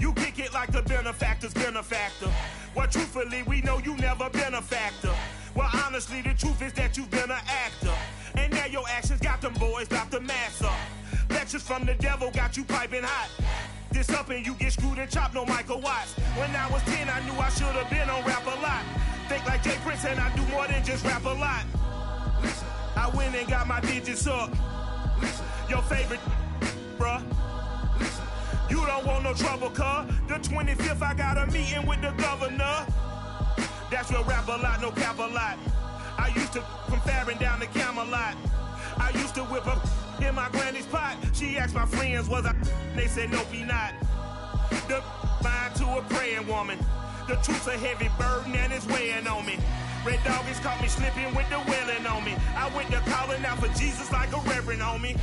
You kick it like the benefactor's been a factor. Well, truthfully, we know you never been a factor. Well, honestly, the truth is that you've been an actor. And now your actions got them boys dropped the mask up. Lectures from the devil got you piping hot. This up and you get screwed and chopped, no Michael Watts. When I was 10, I knew I should have been on rap a lot. Think like Jay Prince and I do more than just rap a lot. I went and got my digits up. Your favorite, bruh. You don't want no trouble, cuz. The 25th, I got a meeting with the governor. That's real rap a lot, no cap a lot. I used to from Farron down to Camelot. I used to whip up in my granny's pot. She asked my friends, was I? They said, nope, he not. The mind to a praying woman. The truth's a heavy burden and it's weighing on me. Red doggies caught me slipping with the wailing on me. I went to calling out for Jesus like a reverend on me.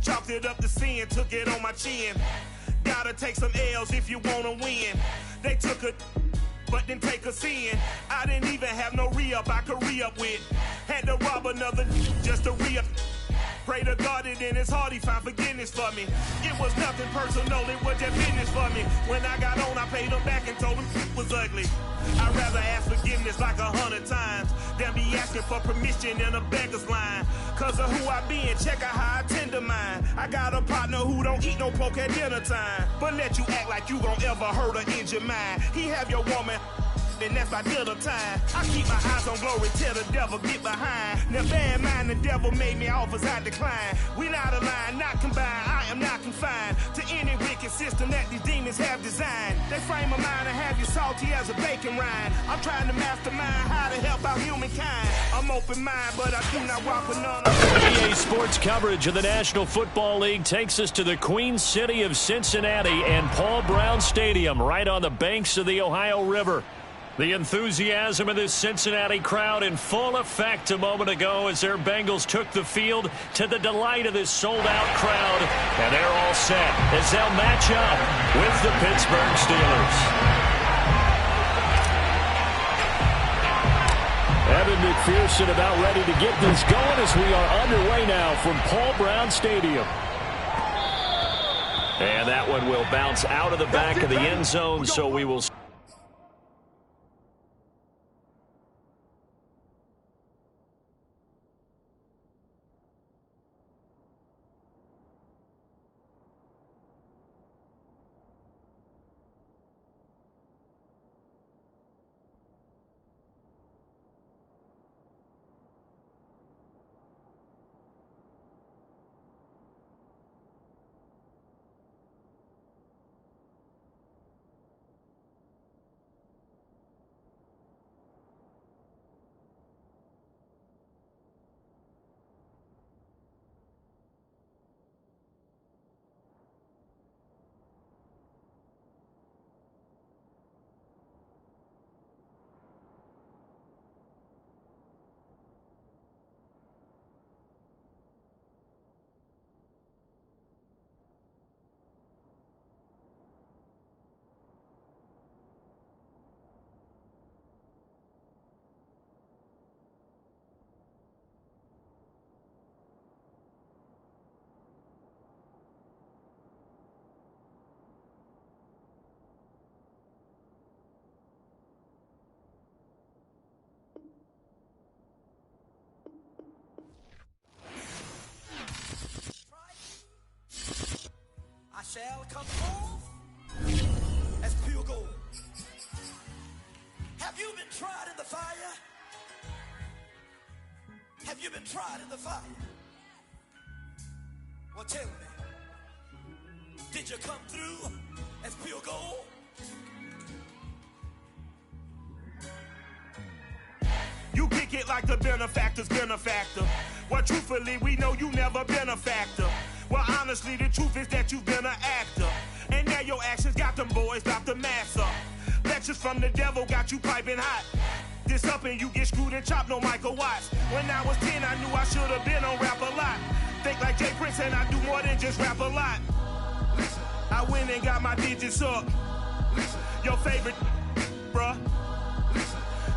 Chalked it up to sin, took it on my chin. Gotta take some L's if you wanna win. They took a but didn't take a sin. I didn't even have no re-up I could re-up with. Had to rob another just to re-up. Pray to God that in his heart he found forgiveness for me. It was nothing personal, it was just business for me. When I got on, I paid him back and told him it was ugly. I'd rather ask forgiveness like 100 times than be asking for permission in a beggar's line. Cause of who I be and check out how I tend to mine. I got a partner who don't eat no pork at dinner time, but let you act like you gon' ever hurt or injure mine. He have your woman, and that's my dinner time. I keep my eyes on glory till the devil get behind. Now bad mind, the devil made me offers I decline. We not aligned, not combined, I am not confined to any wicked system that these demons have designed. They frame a mind and have you salty as a bacon rind. I'm trying to mastermind how to help out humankind. I'm open mind, but I do not walk with none. EA Sports coverage of the National Football League takes us to the Queen City of Cincinnati and Paul Brown Stadium right on the banks of the Ohio River. The enthusiasm of this Cincinnati crowd in full effect a moment ago as their Bengals took the field to the delight of this sold-out crowd. And they're all set as they'll match up with the Pittsburgh Steelers. Evan McPherson about ready to get this going as we are underway now from Paul Brown Stadium. And that one will bounce out of the back of the end zone, so we will... Shall come forth as pure gold. Have you been tried in the fire? Have you been tried in the fire? Well, tell me, did you come through as pure gold? You kick it like the benefactor's been a factor. Well, truthfully, we know you never been a factor. Well, honestly, the truth is that you've been an actor. And now your actions got them boys dropped the mask up. Lectures from the devil got you piping hot. This up and you get screwed and chopped, no Michael Watts. When I was 10, I knew I should have been on rap a lot. Think like Jay Prince and I do more than just rap a lot. I went and got my digits up. Your favorite, bruh.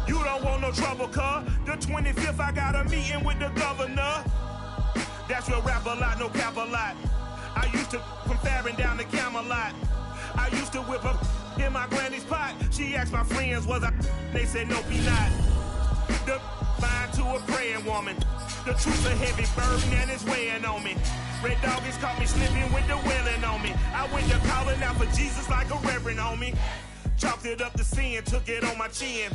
You don't want no trouble, cuz. The 25th, I got a meeting with the governor. That's real rap a lot, no cap a lot. I used to from Farron down to Camelot. I used to whip up in my granny's pot. She asked my friends, was I? They said, no, be not. The fine to a praying woman. The truth's a heavy burden and it's weighing on me. Red doggies caught me slipping with the wailing on me. I went to calling out for Jesus like a reverend on me. Chalked it up to sin, took it on my chin.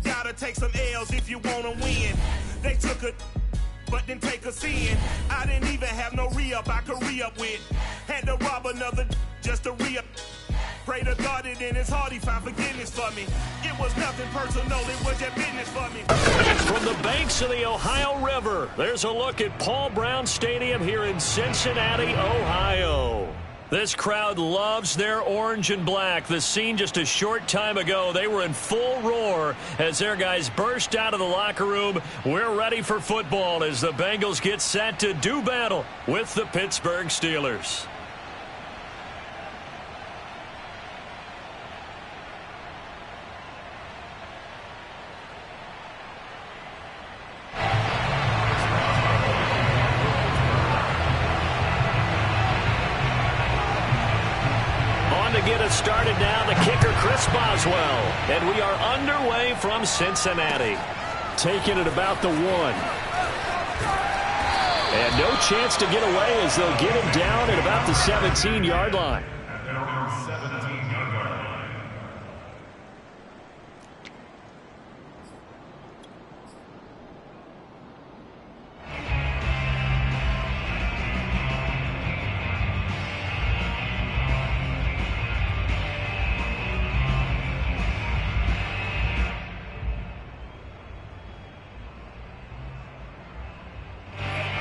Gotta take some L's if you wanna win. They took a but didn't take a sin. I didn't even have no re-up I could re-up with. Had to rob another just to re-up. Pray to God that in his heart he found forgiveness for me. It was nothing personal, it was just business for me. From the banks of the Ohio River, there's a look at Paul Brown Stadium here in Cincinnati, Ohio. This crowd loves their orange and black. The scene just a short time ago, they were in full roar as their guys burst out of the locker room. We're ready for football as the Bengals get set to do battle with the Pittsburgh Steelers. Get us started now, the kicker Chris Boswell, and we are underway from Cincinnati. Taking it about the 1. And no chance to get away as they'll get him down at about the 17-yard line.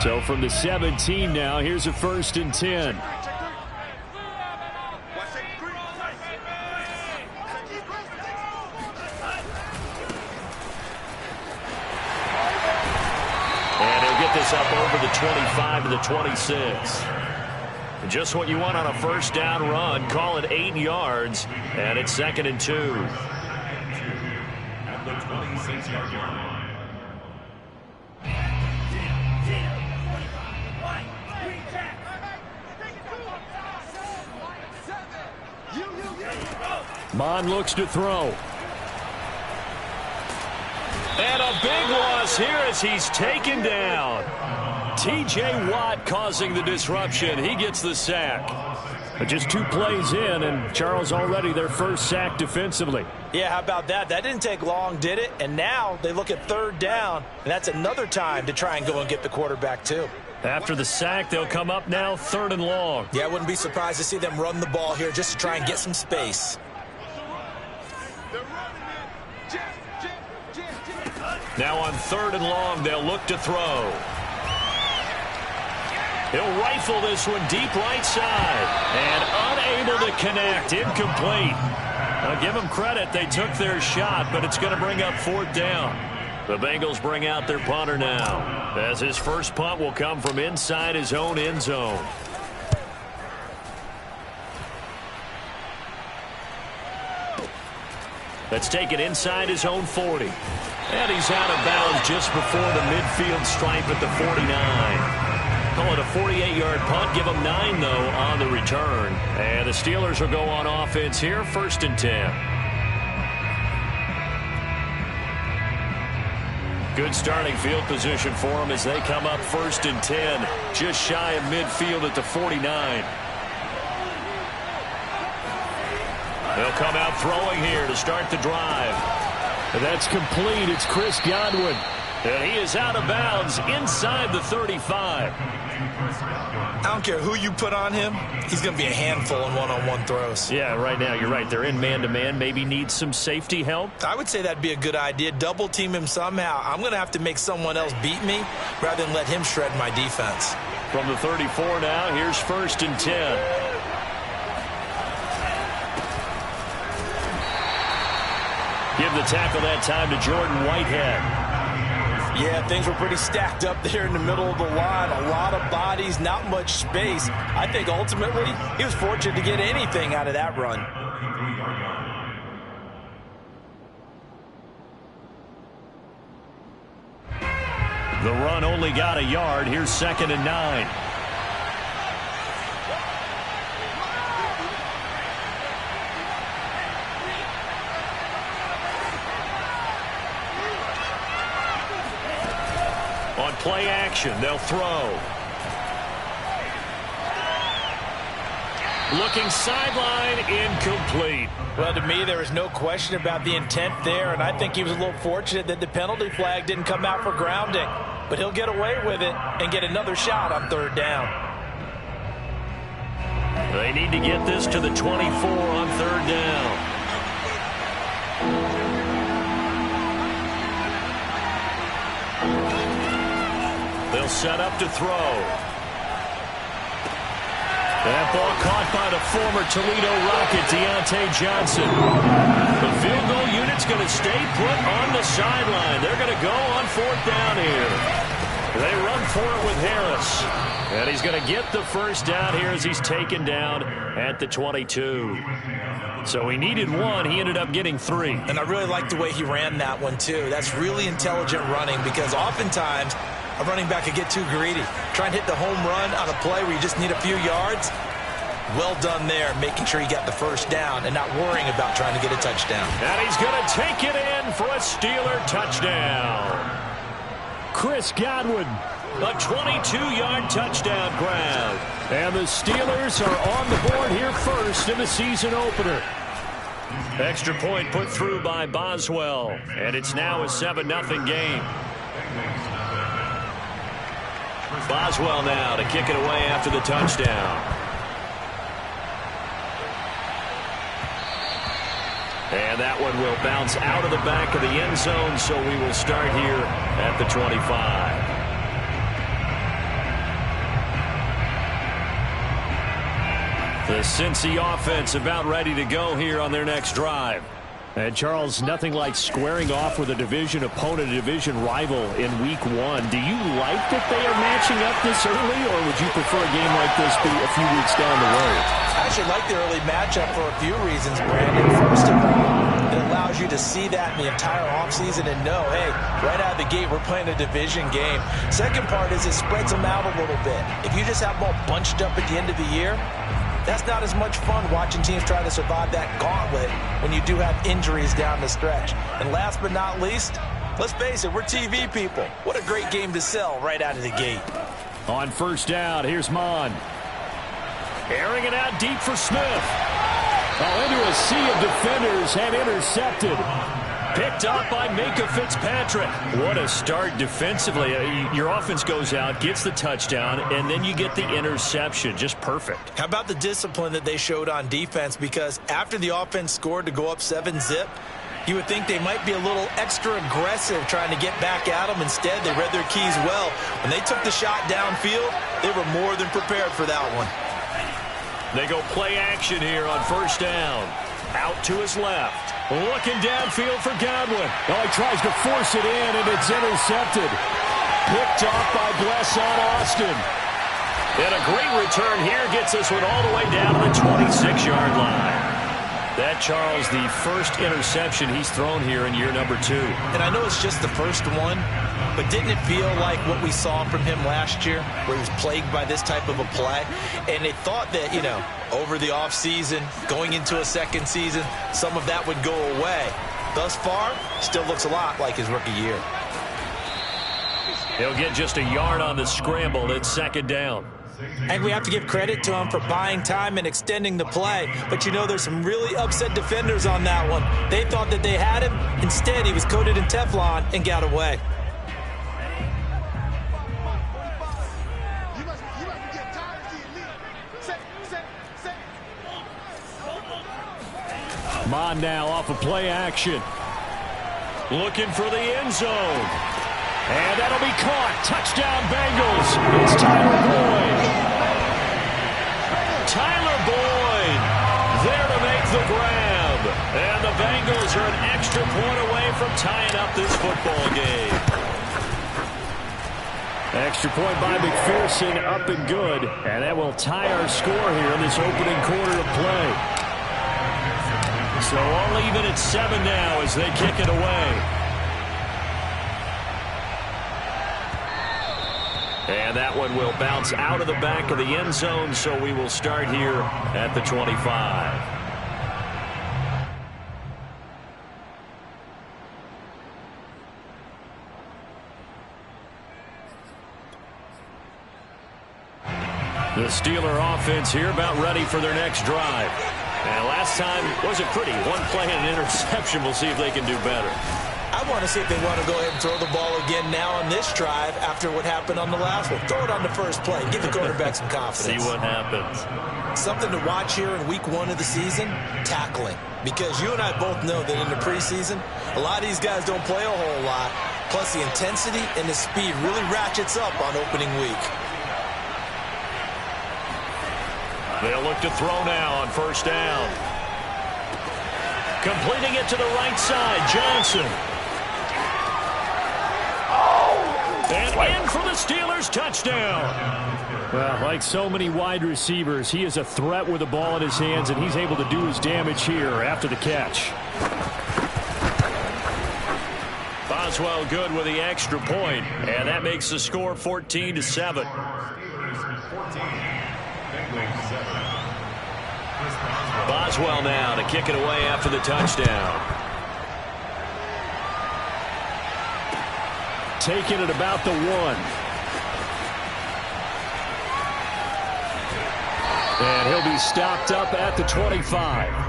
So from the 17 now, here's a 1st and 10. And he'll get this up over the 25 to the 26. Just what you want on a first down run. Call it 8 yards, and it's 2nd and 2. At the 26-yard line. Mon looks to throw. And a big loss here as he's taken down. T.J. Watt causing the disruption. He gets the sack. But just 2 plays in, and Charles already their first sack defensively. Yeah, how about that? That didn't take long, did it? And now they look at 3rd down, and that's another time to try and go and get the quarterback too. After the sack, they'll come up now 3rd and long. Yeah, I wouldn't be surprised to see them run the ball here just to try and get some space. Now on 3rd and long, they'll look to throw. He'll rifle this one deep right side. And unable to connect. Incomplete. I'll give them credit. They took their shot, but it's going to bring up 4th down. The Bengals bring out their punter now, as his first punt will come from inside his own end zone. Let's take it inside his own 40. And he's out of bounds just before the midfield stripe at the 49. Call it a 48-yard punt. Give them 9, though, on the return. And the Steelers will go on offense here, 1st and 10. Good starting field position for them as they come up 1st and 10. Just shy of midfield at the 49. They'll come out throwing here to start the drive. And that's complete. It's Chris Godwin. And he is out of bounds inside the 35. I don't care who you put on him. He's going to be a handful in one-on-one throws. Yeah, right now you're right. They're in man-to-man. Maybe needs some safety help. I would say that'd be a good idea. Double team him somehow. I'm going to have to make someone else beat me rather than let him shred my defense. From the 34 now, here's 1st and 10. Give the tackle that time to Jordan Whitehead. Yeah, things were pretty stacked up there in the middle of the line. A lot of bodies, not much space. I think ultimately he was fortunate to get anything out of that run. The run only got a yard. Here's 2nd and 9. play action. They'll throw. Looking sideline, incomplete. Well, to me, there is no question about the intent there, and I think he was a little fortunate that the penalty flag didn't come out for grounding. But he'll get away with it and get another shot on third down. They need to get this to the 24 on third down. They'll set up to throw. That ball caught by the former Toledo Rocket, Deontay Johnson. The field goal unit's going to stay put on the sideline. They're going to go on fourth down here. They run for it with Harris. And he's going to get the first down here as he's taken down at the 22. So he needed one. He ended up getting 3. And I really like the way he ran that one, too. That's really intelligent running because oftentimes a running back could get too greedy. Try and hit the home run on a play where you just need a few yards. Well done there, making sure you got the first down and not worrying about trying to get a touchdown. And he's going to take it in for a Steeler touchdown. Chris Godwin, a 22-yard touchdown grab. And the Steelers are on the board here first in the season opener. Extra point put through by Boswell. And it's now a 7-0 game. Boswell now to kick it away after the touchdown. And that one will bounce out of the back of the end zone, so we will start here at the 25. The Cincy offense about ready to go here on their next drive. And, Charles, nothing like squaring off with a division opponent, a division rival in Week 1. Do you like that they are matching up this early, or would you prefer a game like this be a few weeks down the road? I actually like the early matchup for a few reasons, Brandon. First of all, it allows you to see that in the entire offseason and know, hey, right out of the gate, we're playing a division game. Second part is it spreads them out a little bit. If you just have them all bunched up at the end of the year, that's not as much fun watching teams try to survive that gauntlet when you do have injuries down the stretch. And last but not least, let's face it, we're TV people. What a great game to sell right out of the gate. On first down, here's Mon. Airing it out deep for Smith. Oh, into a sea of defenders and intercepted. Picked up by Minka Fitzpatrick. What a start defensively. Your offense goes out, gets the touchdown, and then you get the interception. Just perfect. How about the discipline that they showed on defense? Because after the offense scored to go up 7-zip, you would think they might be a little extra aggressive trying to get back at them. Instead, they read their keys well. When they took the shot downfield, they were more than prepared for that one. They go play action here on first down. Out to his left. Looking downfield for Godwin. Oh, he tries to force it in, and it's intercepted. Picked off by Blesson Austin. And a great return here gets this one all the way down to the 26-yard line. That, Charles, the first interception he's thrown here in year number 2. And I know it's just the first one, but didn't it feel like what we saw from him last year, where he was plagued by this type of a play? And they thought that, you know, over the offseason, going into a second season, some of that would go away. Thus far, still looks a lot like his rookie year. He'll get just a yard on the scramble. It's second down. And we have to give credit to him for buying time and extending the play. But, you know, there's some really upset defenders on that one. They thought that they had him. Instead, he was coated in Teflon and got away. Mon now off of play action. Looking for the end zone. And that'll be caught. Touchdown Bengals. It's Tyler Boyd. Tyler Boyd there to make the grab. And the Bengals are an extra point away from tying up this football game. Extra point by McPherson, up and good. And that will tie our score here in this opening quarter of play. So all even at 7 now as they kick it away. And that one will bounce out of the back of the end zone, so we will start here at the 25. The Steeler offense here about ready for their next drive. And last time wasn't pretty. One play and an interception. We'll see if they can do better. I want to see if they want to go ahead and throw the ball again now on this drive after what happened on the last one. Throw it on the first play. Give the quarterback some confidence. See what happens. Something to watch here in week 1 of the season, tackling. Because you and I both know that in the preseason, a lot of these guys don't play a whole lot. Plus the intensity and the speed really ratchets up on opening week. They'll look to throw now on first down. Completing it to the right side, Johnson. And in for the Steelers, touchdown. Well, like so many wide receivers, he is a threat with the ball in his hands, and he's able to do his damage here after the catch. Boswell good with the extra point, and that makes the score 14-7. Boswell now to kick it away after the touchdown. Taking it about the 1. And he'll be stopped up at the 25.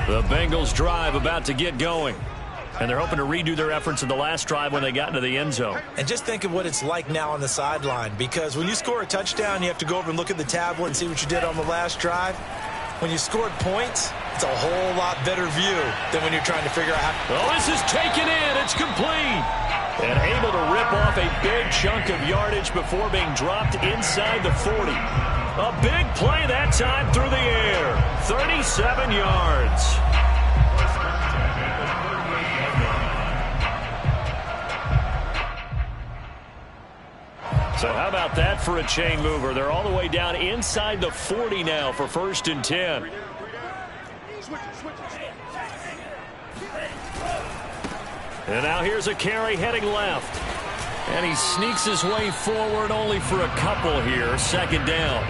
The Bengals drive about to get going. And they're hoping to redo their efforts in the last drive when they got into the end zone. And just think of what it's like now on the sideline. Because when you score a touchdown, you have to go over and look at the tablet and see what you did on the last drive. When you scored points, it's a whole lot better view than when you're trying to figure out how... Oh, this is taken in. It's complete. And able to rip off a big chunk of yardage before being dropped inside the 40. A big play that time through the air. 37 yards. So how about that for a chain mover? They're all the way down inside the 40 now for 1st and 10. And now here's a carry heading left. And he sneaks his way forward only for a couple here. 2nd down.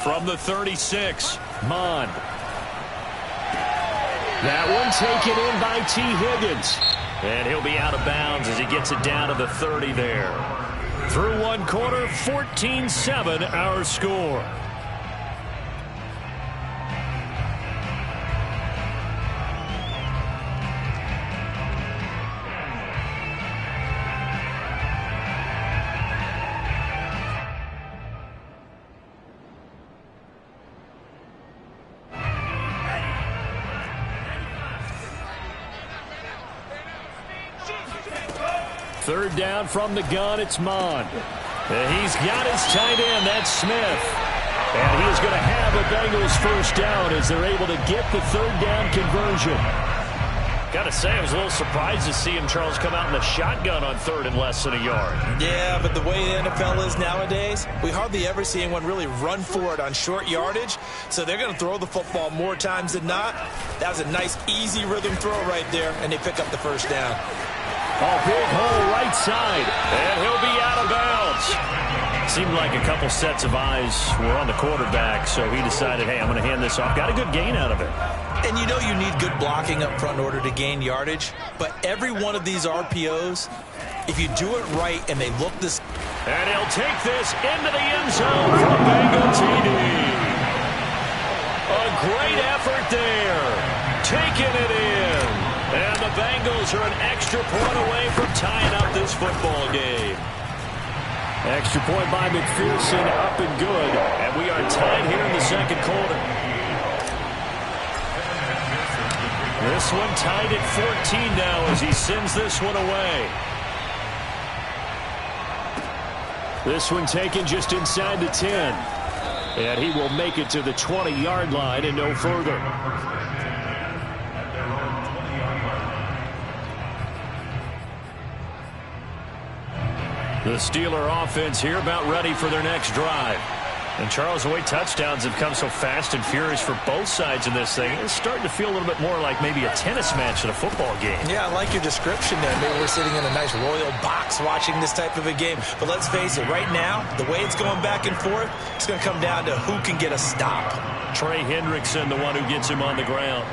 From the 36, Mond. That one taken in by T. Higgins. And he'll be out of bounds as he gets it down to the 30 there. Through 1 quarter, 14-7 our score. Third down from the gun, it's Mond. And he's got his tight end, that's Smith. And he is going to have a Bengals first down as they're able to get the 3rd down conversion. Got to say, I was a little surprised to see him, Charles, come out in the shotgun on 3rd and less than a yard. Yeah, but the way the NFL is nowadays, we hardly ever see anyone really run for it on short yardage. So they're going to throw the football more times than not. That was a nice, easy rhythm throw right there, and they pick up the first down. Oh, big hole right side, and he'll be out of bounds. Seemed like a couple sets of eyes were on the quarterback, so he decided, hey, I'm going to hand this off. Got a good gain out of it. And you know you need good blocking up front in order to gain yardage, but every one of these RPOs, if you do it right and they look this... And he'll take this into the end zone for a Bengal TD. A great effort there, taking it in. And the Bengals are an extra point away from tying up this football game. Extra point by McPherson, up and good. And we are tied here in the 2nd quarter. This one tied at 14 now as he sends this one away. This one taken just inside the 10. And he will make it to the 20-yard line and no further. The Steeler offense here about ready for their next drive. And Charles, the way touchdowns have come so fast and furious for both sides in this thing, it's starting to feel a little bit more like maybe a tennis match in a football game. Yeah, I like your description there. Maybe we're sitting in a nice royal box watching this type of a game. But let's face it, right now, the way it's going back and forth, it's going to come down to who can get a stop. Trey Hendrickson, the one who gets him on the ground.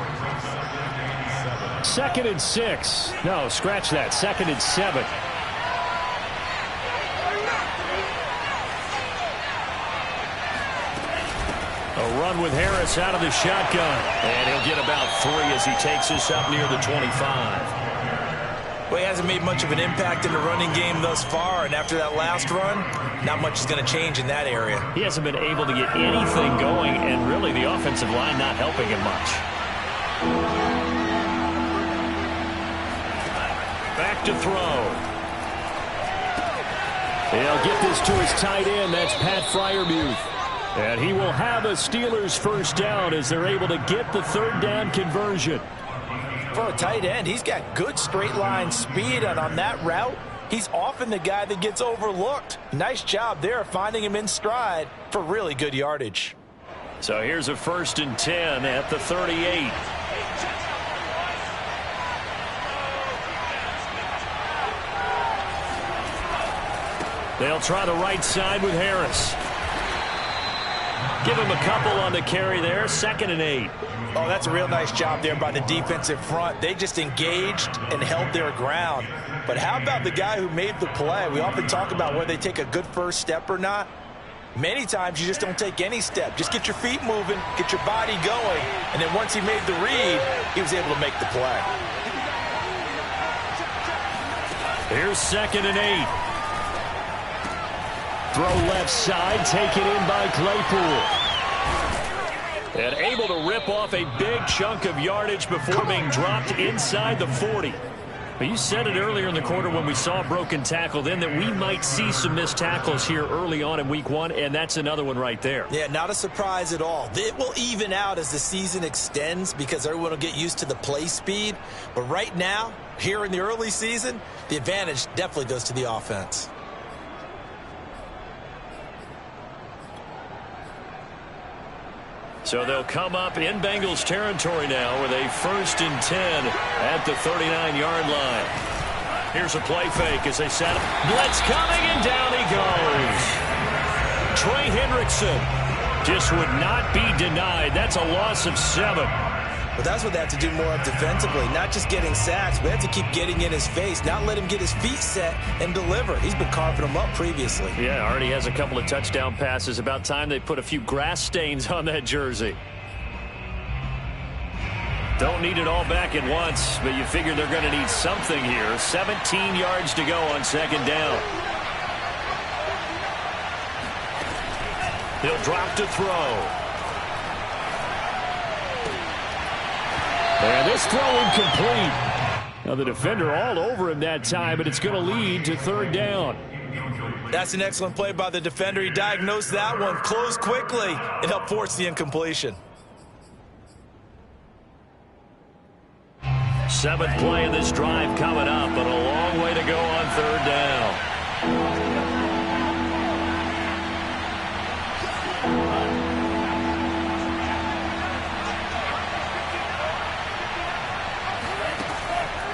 2nd and 6. No, scratch that. 2nd and 7. A run with Harris out of the shotgun. And he'll get about 3 as he takes us up near the 25. Well, he hasn't made much of an impact in the running game thus far, and after that last run, not much is going to change in that area. He hasn't been able to get anything going, and really the offensive line not helping him much. Back to throw. He'll get this to his tight end. That's Pat Freiermuth. And he will have a Steelers first down as they're able to get the 3rd down conversion. For a tight end, he's got good straight line speed, and on that route, he's often the guy that gets overlooked. Nice job there finding him in stride for really good yardage. So here's a 1st and 10 at the 38. They'll try the right side with Harris. Give him a couple on the carry there. 2nd and 8. Oh, that's a real nice job there by the defensive front. They just engaged and held their ground. But how about the guy who made the play? We often talk about whether they take a good first step or not. Many times you just don't take any step. Just get your feet moving, get your body going, and then once he made the read, he was able to make the play. Here's 2nd and 8. Throw left side, taken in by Claypool. And able to rip off a big chunk of yardage before being dropped inside the 40. But you said it earlier in the quarter when we saw a broken tackle then that we might see some missed tackles here early on in week 1, and that's another one right there. Yeah, not a surprise at all. It will even out as the season extends because everyone will get used to the play speed. But right now, here in the early season, the advantage definitely goes to the offense. So they'll come up in Bengals territory now with a 1st and 10 at the 39-yard line. Here's a play fake as they set up. Blitz coming, and down he goes. Trey Hendrickson just would not be denied. That's a loss of 7. But that's what they have to do more of defensively, not just getting sacks, but they have to keep getting in his face, not let him get his feet set and deliver. He's been carving them up previously. Yeah, already has a couple of touchdown passes. About time they put a few grass stains on that jersey. Don't need it all back at once, but you figure they're going to need something here. 17 yards to go on 2nd down. He'll drop to throw. And this throw incomplete. Now the defender all over him that time, but it's going to lead to 3rd down. That's an excellent play by the defender. He diagnosed that one, closed quickly, and helped force the incompletion. 7th play of this drive coming up, but a long way to go on 3rd down.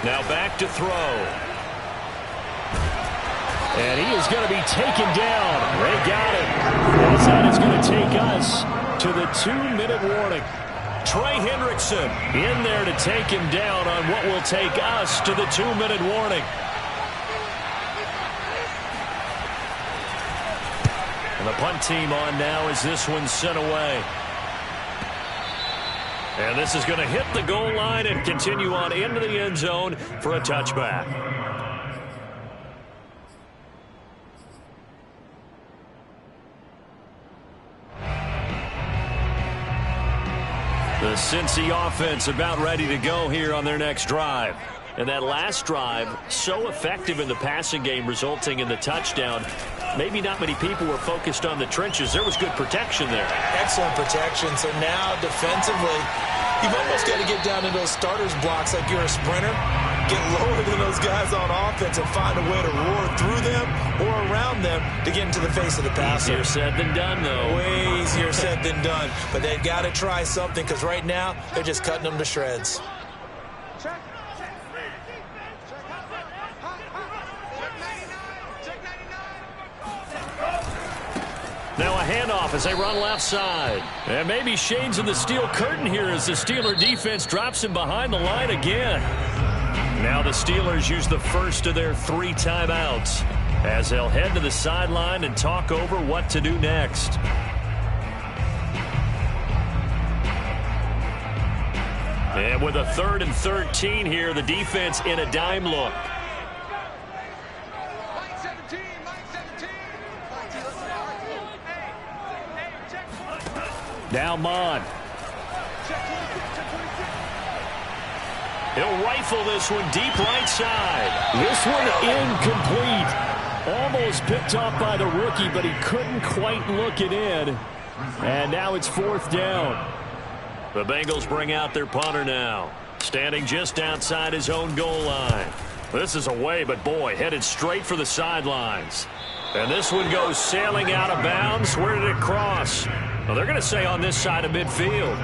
Now back to throw. And he is going to be taken down. They got him. As that is going to take us to the 2-minute warning. Trey Hendrickson in there to take him down on what will take us to the 2-minute warning. And the punt team on now as this one's sent away. And this is going to hit the goal line and continue on into the end zone for a touchback. The Cincy offense about ready to go here on their next drive. And that last drive, so effective in the passing game, resulting in the touchdown. Maybe not many people were focused on the trenches. There was good protection there. Excellent protection. So now defensively, you've almost got to get down to those starters blocks like you're a sprinter. get lower than those guys on offense and find a way to roar through them or around them to get into the face of the passer. Easier said than done, though. Way easier said than done. But they've got to try something because right now they're just cutting them to shreds. Now a handoff as they run left side. And maybe shades of the steel curtain here as the Steeler defense drops him behind the line again. Now the Steelers use the first of their 3 timeouts as they'll head to the sideline and talk over what to do next. And with a 3rd and 13 here, the defense in a dime look. Now Mon. He'll rifle this one deep right side. This one incomplete. Almost picked off by the rookie, but he couldn't quite look it in. And now it's 4th down. The Bengals bring out their punter now, standing just outside his own goal line. This is away, but boy, headed straight for the sidelines. And this one goes sailing out of bounds. Where did it cross? Well, they're going to say on this side of midfield.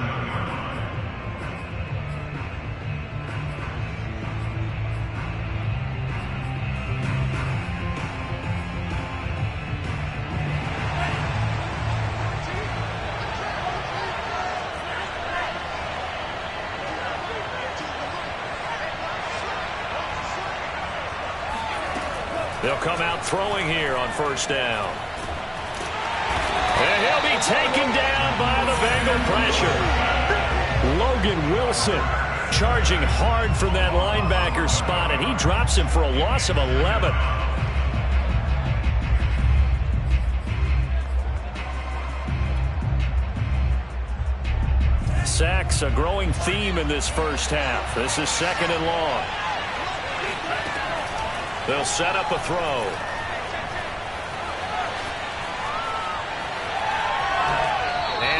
They'll come out throwing here on 1st down. And he'll be taken down by the Bengal pressure. Logan Wilson charging hard from that linebacker spot, and he drops him for a loss of 11. Sacks, a growing theme in this first half. This is 2nd and long. They'll set up a throw.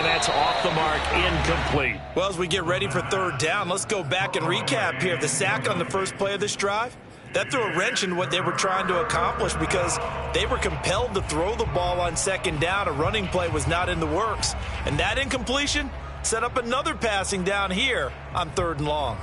That's off the mark, incomplete. Well, as we get ready for 3rd down, let's go back and recap here. The sack on the first play of this drive, that threw a wrench in what they were trying to accomplish because they were compelled to throw the ball on 2nd down. A running play was not in the works. And that incompletion set up another passing down here on 3rd and long.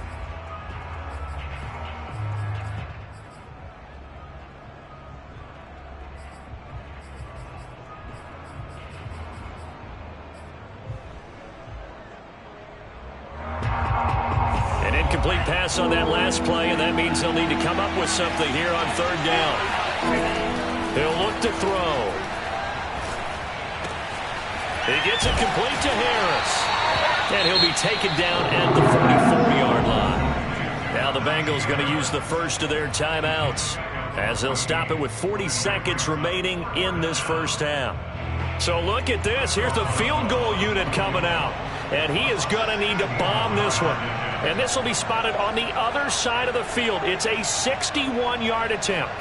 Complete pass on that last play, and that means they'll need to come up with something here on 3rd down. He'll look to throw. He gets it complete to Harris. And he'll be taken down at the 44-yard line. Now the Bengals going to use the first of their timeouts as they'll stop it with 40 seconds remaining in this first half. So look at this. Here's the field goal unit coming out. And he is going to need to bomb this one. And this will be spotted on the other side of the field. It's a 61-yard attempt.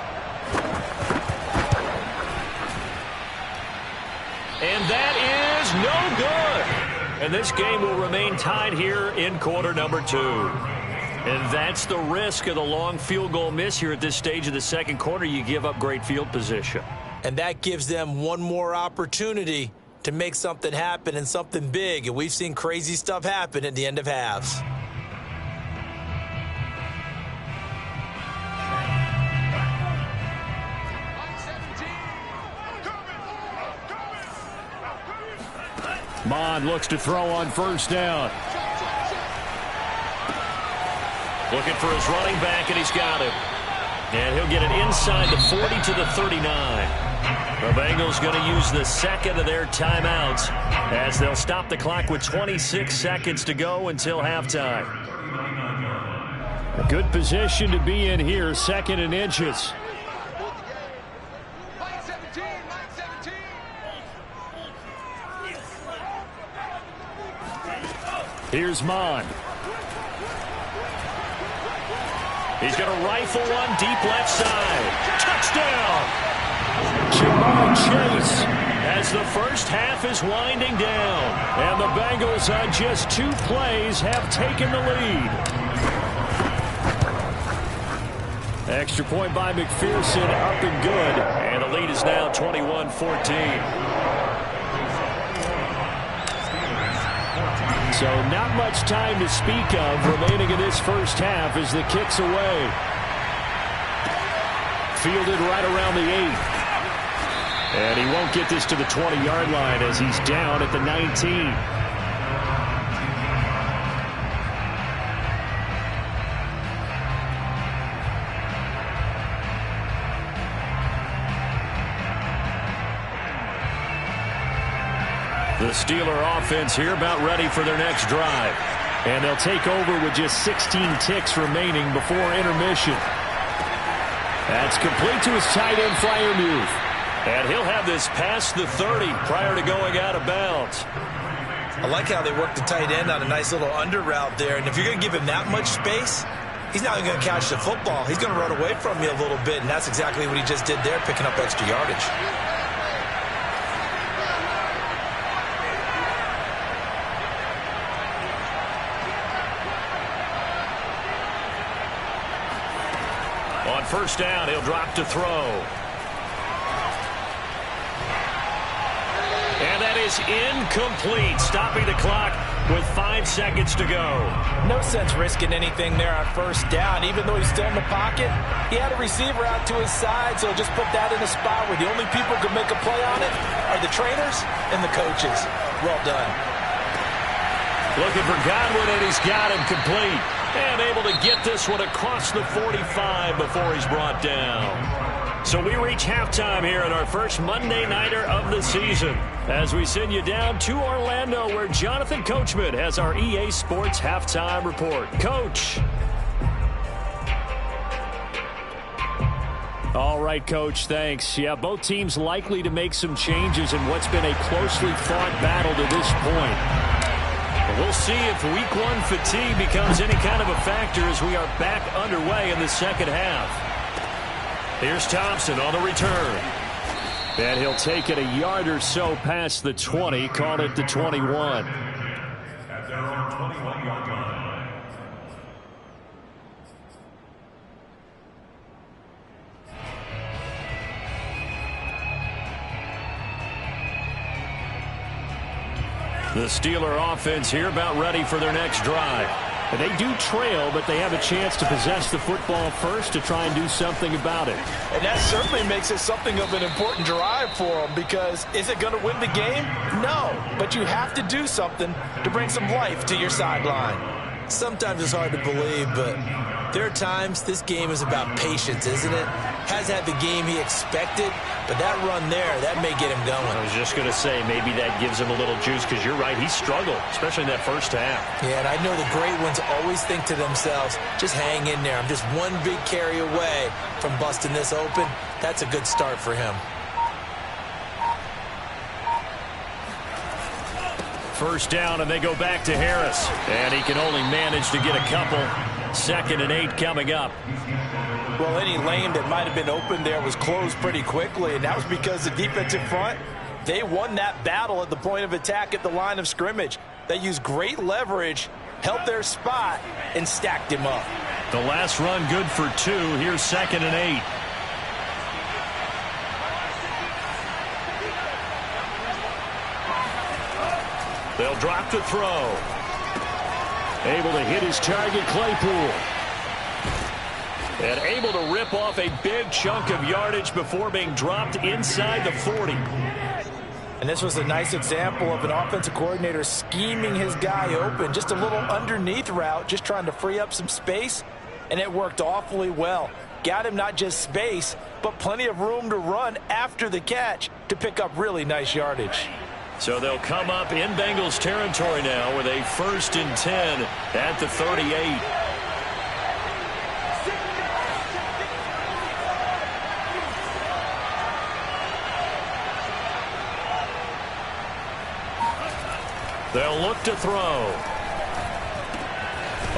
And that is no good. And this game will remain tied here in quarter number 2. And that's the risk of the long field goal miss here at this stage of the second quarter. You give up great field position. And that gives them one more opportunity to make something happen and something big. And we've seen crazy stuff happen at the end of halves. Mon looks to throw on 1st down. Looking for his running back, and he's got it. And he'll get it inside the 40 to the 39. The Bengals going to use the 2nd of their timeouts as they'll stop the clock with 26 seconds to go until halftime. A good position to be in here, 2nd and inches. Here's Mon. He's going to rifle one deep left side. Touchdown! Jamar Chase as the first half is winding down. And the Bengals on just 2 plays have taken the lead. Extra point by McPherson, up and good. And the lead is now 21-14. So not much time to speak of remaining in this first half as the kick's away. Fielded right around the 8. And he won't get this to the 20-yard line as he's down at the 19. The Steeler offense here about ready for their next drive. And they'll take over with just 16 ticks remaining before intermission. That's complete to his tight end Freiermuth. And he'll have this past the 30 prior to going out of bounds. I like how they work the tight end on a nice little under route there. And if you're going to give him that much space, he's not going to catch the football. He's going to run away from you a little bit. And that's exactly what he just did there, picking up extra yardage. On first down, he'll drop to throw. And that is incomplete, stopping the clock with 5 seconds to go. No sense risking anything there on first down. Even though he's still in the pocket, he had a receiver out to his side, so just put that in a spot where the only people who can make a play on it are the trainers and the coaches. Well done. Looking for Godwin, and he's got him complete. And able to get this one across the 45 before he's brought down. So we reach halftime here in our first Monday Nighter of the season as we send you down to Orlando where Jonathan Coachman has our EA Sports Halftime Report. Coach. All right, Coach, thanks. Yeah, both teams likely to make some changes in what's been a closely fought battle to this point. We'll see if week 1 fatigue becomes any kind of a factor as we are back underway in the second half. Here's Thompson on the return. And he'll take it a yard or so past the 20, call it the 21. At their own 21-yard line. The Steeler offense here about ready for their next drive. And they do trail, but they have a chance to possess the football first to try and do something about it. And that certainly makes it something of an important drive for them because is it going to win the game? No, but you have to do something to bring some life to your sideline. Sometimes it's hard to believe, but there are times this game is about patience, isn't it? Has had the game he expected, but that run there, that may get him going. I was just going to say maybe that gives him a little juice because you're right, he struggled, especially in that first half. Yeah, and I know the great ones always think to themselves, just hang in there. I'm just one big carry away from busting this open. That's a good start for him. First down, and they go back to Harris. And he can only manage to get a couple. 2nd and 8 coming up. Well, any lane that might have been open there was closed pretty quickly, and that was because the defensive front, they won that battle at the point of attack at the line of scrimmage. They used great leverage, held their spot, and stacked him up. The last run good for 2. Here's 2nd and 8. They'll drop to throw. Able to hit his target, Claypool. And able to rip off a big chunk of yardage before being dropped inside the 40. And this was a nice example of an offensive coordinator scheming his guy open. Just a little underneath route, just trying to free up some space. And it worked awfully well. Got him not just space, but plenty of room to run after the catch to pick up really nice yardage. So they'll come up in Bengals territory now with a 1st and 10 at the 38. They'll look to throw.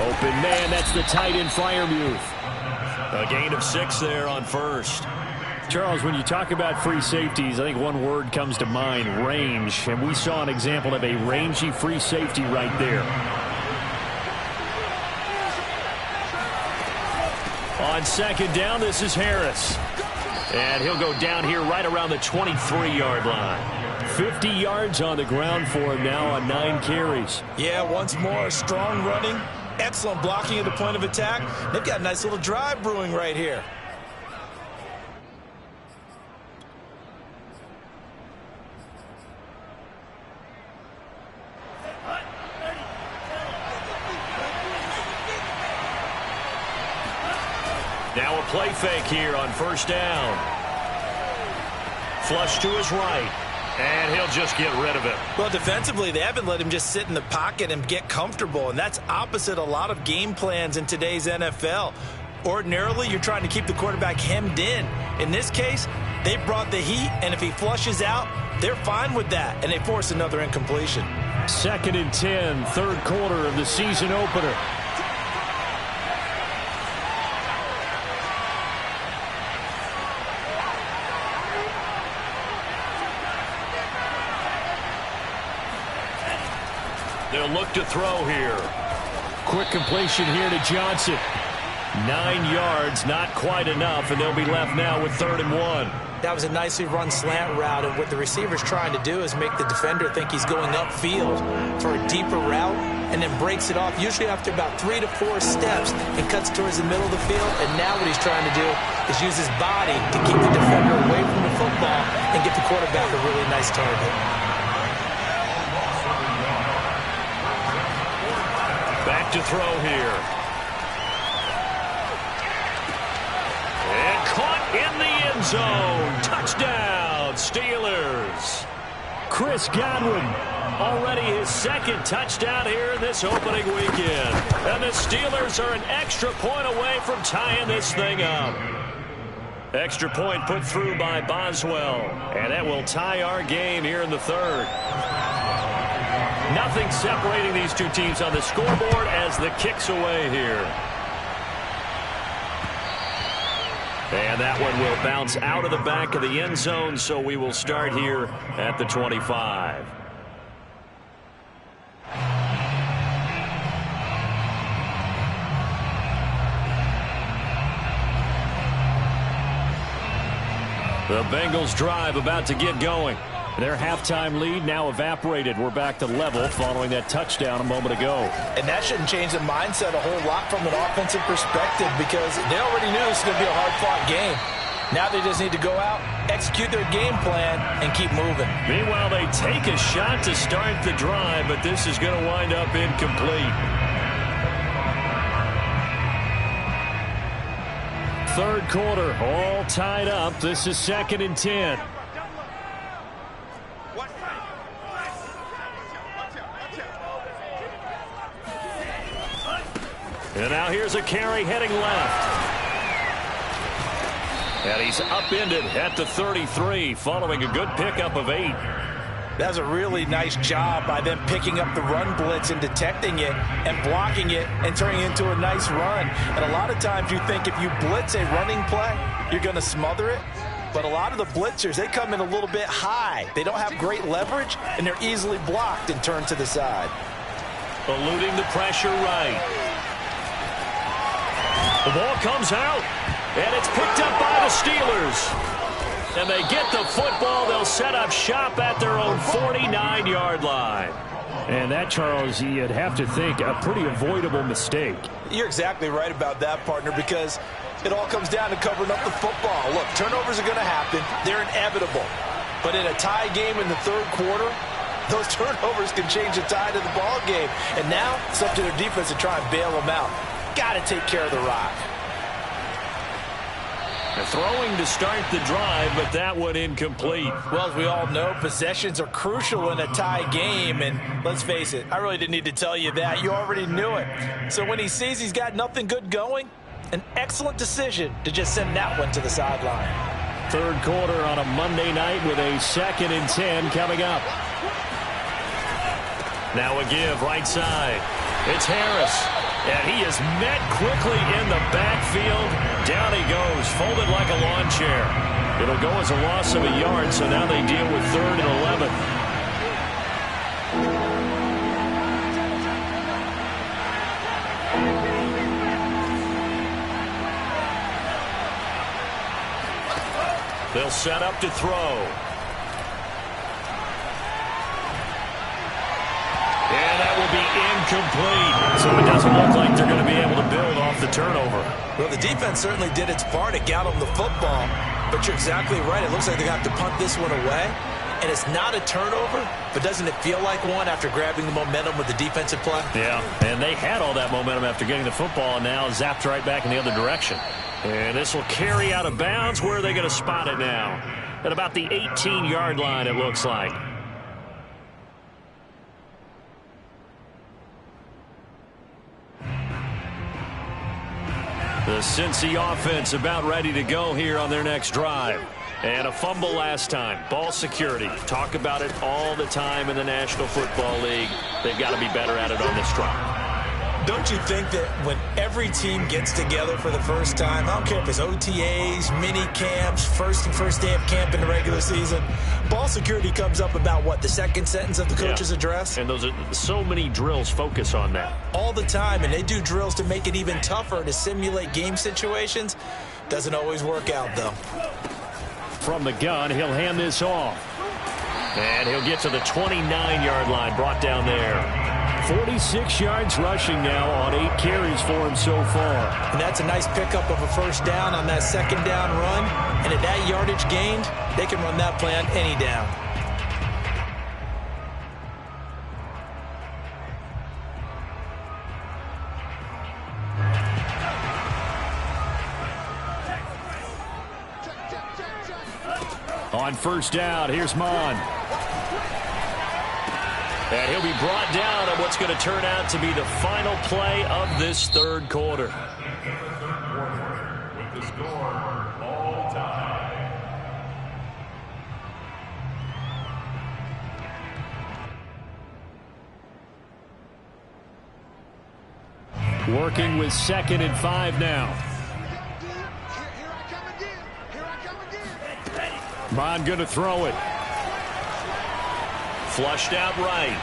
Open man, that's the tight end Freiermuth. A gain of 6 there on first. Charles, when you talk about free safeties, I think one word comes to mind, range. And we saw an example of a rangy free safety right there. On second down, this is Harris. And he'll go down here right around the 23-yard line. 50 yards on the ground for him now on 9 carries. Yeah, once more, strong running, excellent blocking at the point of attack. They've got a nice little drive brewing right here. Now a play fake here on first down. Flush to his right, and he'll just get rid of it. Well, defensively, they haven't let him just sit in the pocket and get comfortable, and that's opposite a lot of game plans in today's NFL. Ordinarily, you're trying to keep the quarterback hemmed in. In this case, they brought the heat, and if he flushes out, they're fine with that, and they force another incompletion. 2nd and 10, third quarter of the season opener. They'll look to throw here. Quick completion here to Johnson. 9 yards, not quite enough, and they'll be left now with 3rd and 1. That was a nicely run slant route, and what the receiver's trying to do is make the defender think he's going upfield for a deeper route, and then breaks it off, usually after about 3 to 4 steps, and cuts towards the middle of the field. And now what he's trying to do is use his body to keep the defender away from the football and get the quarterback a really nice target. Back to throw here. And caught in the end zone. Touchdown, Steelers. Chris Godwin, already his 2nd touchdown here this opening weekend. And the Steelers are an extra point away from tying this thing up. Extra point put through by Boswell. And that will tie our game here in the 3rd. Nothing separating these two teams on the scoreboard as the kick's away here. And that one will bounce out of the back of the end zone, so we will start here at the 25. The Bengals drive about to get going. Their halftime lead now evaporated. We're back to level following that touchdown a moment ago. And that shouldn't change the mindset a whole lot from an offensive perspective, because they already knew this was going to be a hard-fought game. Now they just need to go out, execute their game plan, and keep moving. Meanwhile, they take a shot to start the drive, but this is going to wind up incomplete. 3rd quarter, all tied up. This is 2nd and 10. And now here's a carry heading left. And he's upended at the 33 following a good pickup of 8. That was a really nice job by them picking up the run blitz and detecting it and blocking it and turning it into a nice run. And a lot of times you think if you blitz a running play, you're going to smother it. But a lot of the blitzers, they come in a little bit high. They don't have great leverage, and they're easily blocked and turned to the side. Eluding the pressure right. The ball comes out, and it's picked up by the Steelers. And they get the football. They'll set up shop at their own 49-yard line. And that, Charles, you'd have to think a pretty avoidable mistake. You're exactly right about that, partner, because it all comes down to covering up the football. Look, turnovers are going to happen. They're inevitable. But in a tie game in the 3rd quarter, those turnovers can change the tide of the ball game. And now it's up to their defense to try and bail them out. Got to take care of the rock. They're throwing to start the drive, but that one incomplete. Well, as we all know, possessions are crucial in a tie game. And let's face it, I really didn't need to tell you that. You already knew it. So when he sees he's got nothing good going, an excellent decision to just send that one to the sideline. 3rd quarter on a Monday night with a 2nd and 10 coming up. Now a give right side. It's Harris. And he is met quickly in the backfield. Down he goes, folded like a lawn chair. It'll go as a loss of a yard, so now they deal with 3rd and 11. They'll set up to throw. And that will be incomplete. So it doesn't look like they're going to be able to build off the turnover. Well, the defense certainly did its part. It got them the football. But you're exactly right. It looks like they're going to have to punt this one away. And it's not a turnover, but doesn't it feel like one after grabbing the momentum with the defensive play? Yeah, and they had all that momentum after getting the football, and now zapped right back in the other direction. And this will carry out of bounds. Where are they going to spot it now? At about the 18-yard line, it looks like. The Cincy offense about ready to go here on their next drive. And a fumble last time. Ball security. Talk about it all the time in the National Football League. They've got to be better at it on this drive. Don't you think that when every team gets together for the first time, I don't care if it's OTAs, mini camps, first day of camp in the regular season, ball security comes up about what, the second sentence of the coach's address? And those are so many drills focus on that. All the time, and they do drills to make it even tougher to simulate game situations. Doesn't always work out, though. From the gun, he'll hand this off. And he'll get to the 29-yard line, brought down there. 46 yards rushing now on 8 carries for him so far. And that's a nice pickup of a first down on that second down run. And at that yardage gained, they can run that play on any down. On first down, here's Mon. And he'll be brought down on what's going to turn out to be the final play of this third quarter. With the score, all time. Working with 2nd and 5 now. Mon going to throw it. Flushed out right.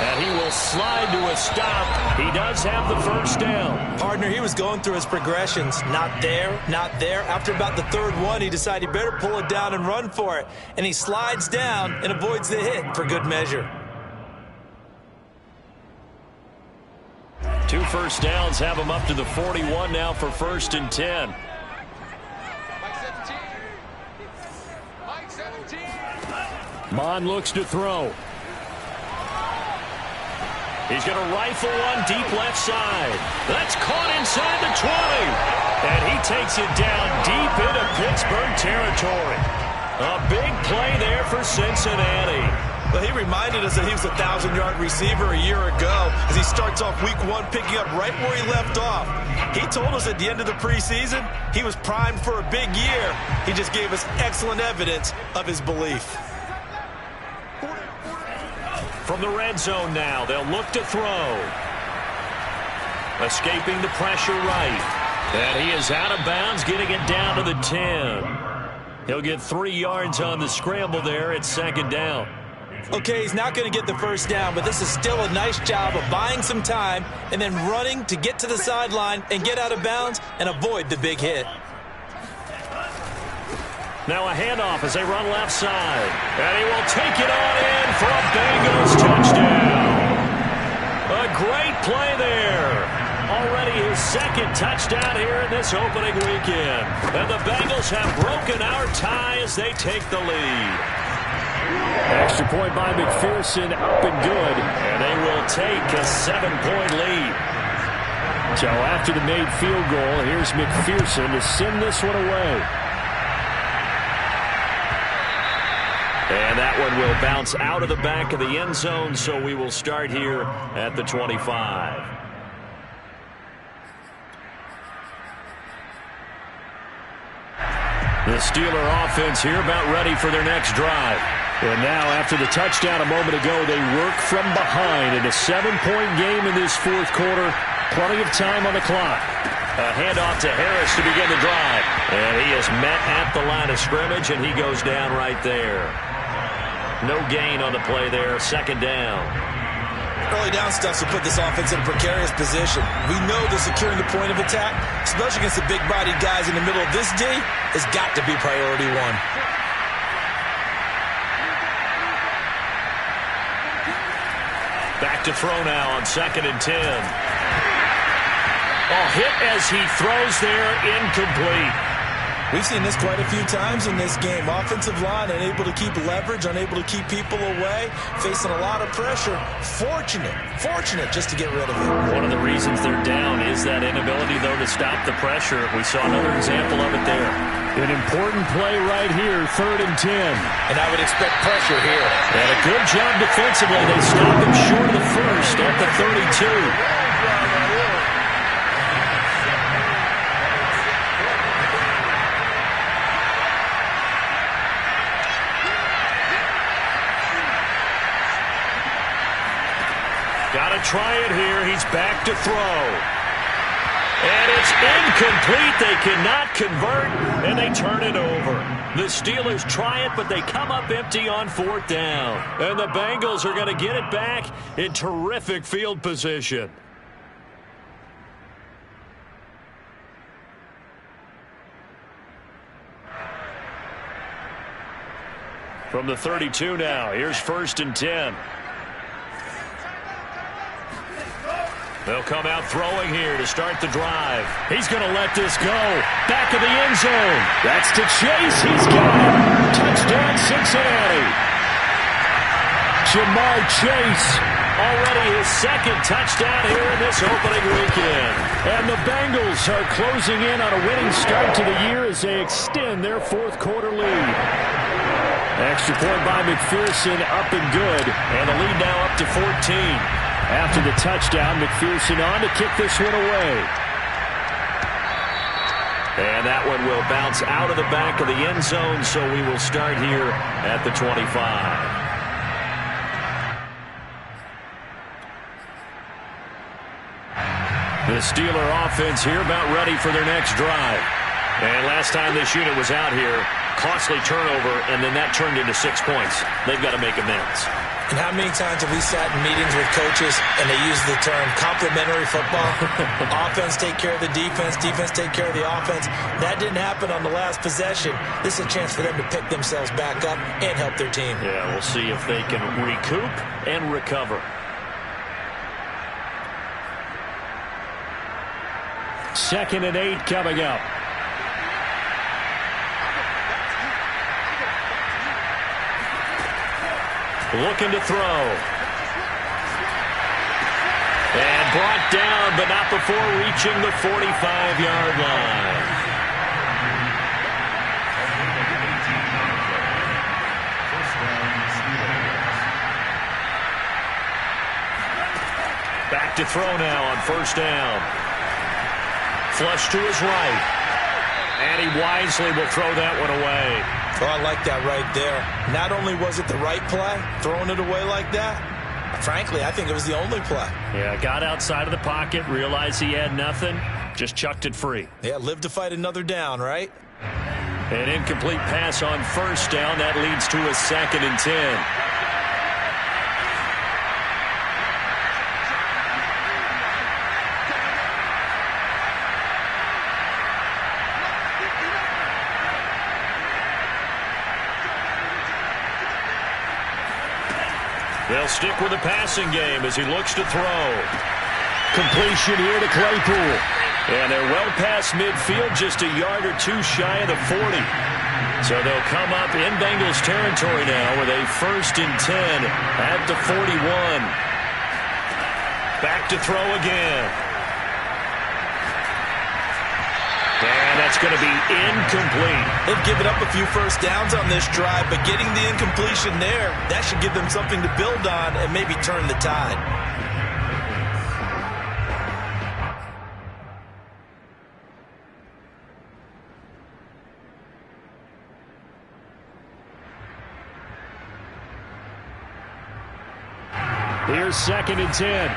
And he will slide to a stop. He does have the first down. Partner, he was going through his progressions. Not there, not there. After about the third one, he decided he better pull it down and run for it. And he slides down and avoids the hit for good measure. 2 first downs have him up to the 41 now for 1st and 10. Mon looks to throw. He's going to rifle one deep left side. That's caught inside the 20. And he takes it down deep into Pittsburgh territory. A big play there for Cincinnati. Well, he reminded us that he was a 1,000-yard receiver a year ago as he starts off week 1 picking up right where he left off. He told us at the end of the preseason he was primed for a big year. He just gave us excellent evidence of his belief. From the red zone now, they'll look to throw. Escaping the pressure right. And he is out of bounds, getting it down to the 10. He'll get 3 yards on the scramble there at 2nd down. Okay, he's not going to get the first down, but this is still a nice job of buying some time and then running to get to the sideline and get out of bounds and avoid the big hit. Now a handoff as they run left side. And he will take it on in for a Bengals touchdown. A great play there. Already his 2nd touchdown here in this opening weekend. And the Bengals have broken our tie as they take the lead. Extra point by McPherson, up and good. And they will take a 7-point lead. So after the made field goal, here's McPherson to send this one away. And that one will bounce out of the back of the end zone, so we will start here at the 25. The Steeler offense here about ready for their next drive. And now after the touchdown a moment ago, they work from behind in a 7-point game in this 4th quarter. Plenty of time on the clock. A handoff to Harris to begin the drive. And he is met at the line of scrimmage, and he goes down right there. No gain on the play there, 2nd down. Early down stuff will put this offense in a precarious position. We know that securing the point of attack, especially against the big-bodied guys in the middle of this D, has got to be priority one. Back to throw now on 2nd and 10. Oh, hit as he throws there, incomplete. We've seen this quite a few times in this game. Offensive line unable to keep leverage, unable to keep people away, facing a lot of pressure. Fortunate just to get rid of it. One of the reasons they're down is that inability, though, to stop the pressure. We saw another example of it there. An important play right here, 3rd and 10. And I would expect pressure here. And a good job defensively. They stop him short of the first at the 32. Got to try it here. He's back to throw. And it's incomplete. They cannot convert, and they turn it over. The Steelers try it, but they come up empty on 4th down. And the Bengals are going to get it back in terrific field position. From the 32 now, here's 1st and 10. They'll come out throwing here to start the drive. He's going to let this go. Back of the end zone. That's to Chase. He's got it. Touchdown, Cincinnati. Jamar Chase, already his 2nd touchdown here in this opening weekend. And the Bengals are closing in on a winning start to the year as they extend their 4th quarter lead. Extra point by McPherson, up and good. And the lead now up to 14. After the touchdown, McPherson on to kick this one away. And that one will bounce out of the back of the end zone, so we will start here at the 25. The Steeler offense here about ready for their next drive. And last time this unit was out here, costly turnover, and then that turned into 6 points. They've got to make amends. And how many times have we sat in meetings with coaches and they use the term complementary football? Offense take care of the defense, defense take care of the offense. That didn't happen on the last possession. This is a chance for them to pick themselves back up and help their team. Yeah, we'll see if they can recoup and recover. Second and 8 coming up. Looking to throw. And brought down, but not before reaching the 45-yard line. Back to throw now on 1st down. Flush to his right. And he wisely will throw that one away. Oh, I like that right there. Not only was it the right play, throwing it away like that, frankly, I think it was the only play. Yeah, got outside of the pocket, realized he had nothing, just chucked it free. Yeah, live to fight another down, right? An incomplete pass on 1st down. That leads to a 2nd and 10. They'll stick with the passing game as he looks to throw. Completion here to Claypool. And they're well past midfield, just a yard or two shy of the 40. So they'll come up in Bengals territory now with a 1st and 10 at the 41. Back to throw again. And that's going to be incomplete. They've given up a few 1st downs on this drive, but getting the incompletion there, that should give them something to build on and maybe turn the tide. Here's 2nd and 10.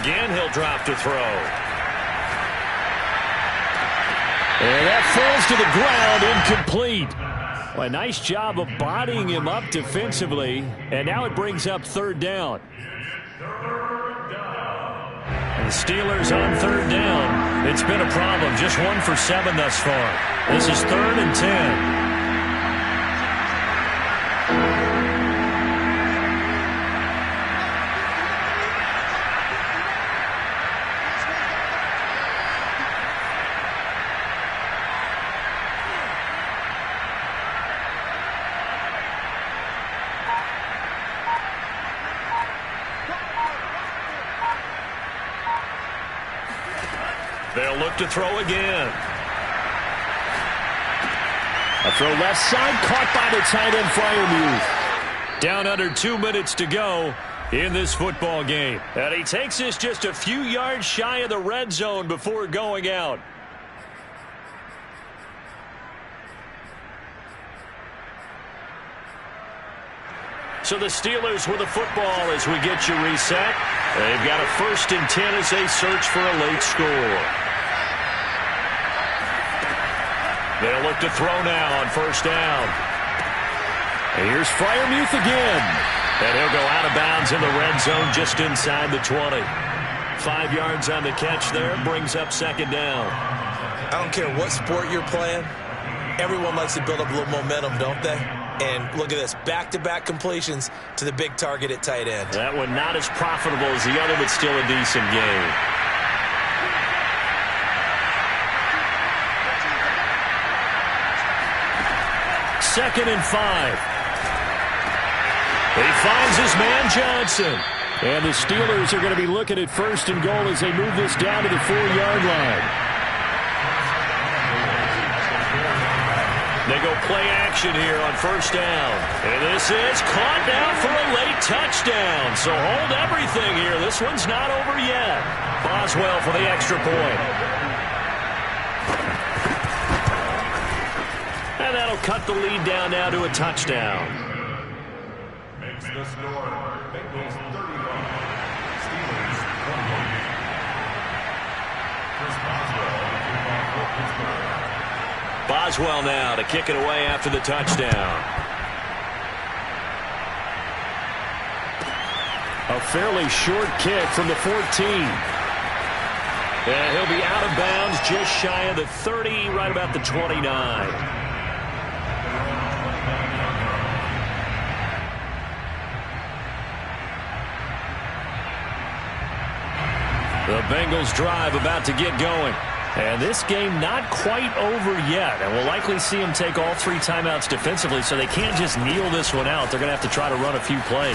Again, he'll drop to throw. And that falls to the ground, incomplete. Well, a nice job of bodying him up defensively, and now it brings up third down. And the Steelers on third down. It's been a problem, just 1 for 7 thus far. This is 3rd and 10. They'll look to throw again. A throw left side, caught by the tight end, Freiermuth. Down under 2 minutes to go in this football game. And he takes this just a few yards shy of the red zone before going out. So the Steelers with the football as we get you reset. They've got a 1st and 10 as they search for a late score. They'll look to throw now on 1st down. And here's Freiermuth again. And he'll go out of bounds in the red zone just inside the 20. 5 yards on the catch there, brings up 2nd down. I don't care what sport you're playing. Everyone likes to build up a little momentum, don't they? And look at this, back-to-back completions to the big target at tight end. That one not as profitable as the other, but still a decent game. Second and 5. He finds his man Johnson. And the Steelers are going to be looking at 1st and goal as they move this down to the 4-yard line. They go play action here on 1st down. And this is caught down for a late touchdown. So hold everything here. This one's not over yet. Boswell for the extra point. And that'll cut the lead down now to a touchdown. Makes the score. Bengals 31. Steelers 21. Chris Boswell for Pittsburgh. Boswell now to kick it away after the touchdown. A fairly short kick from the 14. And he'll be out of bounds just shy of the 30, right about the 29. The Bengals drive about to get going. And this game not quite over yet. And we'll likely see them take all 3 timeouts defensively, so they can't just kneel this one out. They're going to have to try to run a few plays.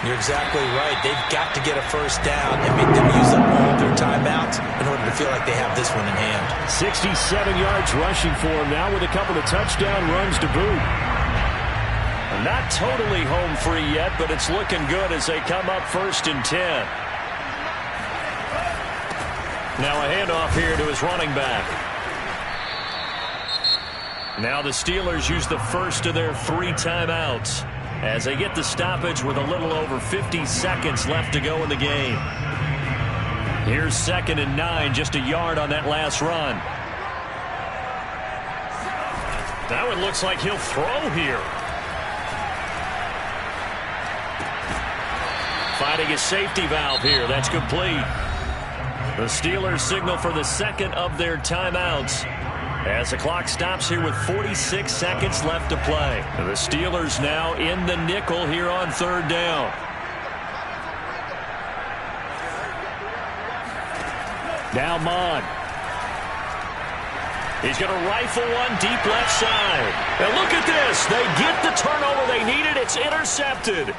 You're exactly right. They've got to get a 1st down and make them use up all their timeouts in order to feel like they have this one in hand. 67 yards rushing for him now with a couple of touchdown runs to boot. Not totally home free yet, but it's looking good as they come up 1st and 10. Now a handoff here to his running back. Now the Steelers use the first of their 3 timeouts as they get the stoppage with a little over 50 seconds left to go in the game. Here's 2nd and 9, just a yard on that last run. That one looks like he'll throw here. Finding a safety valve here. That's complete. The Steelers signal for the 2nd of their timeouts as the clock stops here with 46 seconds left to play. The Steelers now in the nickel here on 3rd down. Now Mon. He's going to rifle one deep left side. And look at this. They get the turnover they needed. It's intercepted.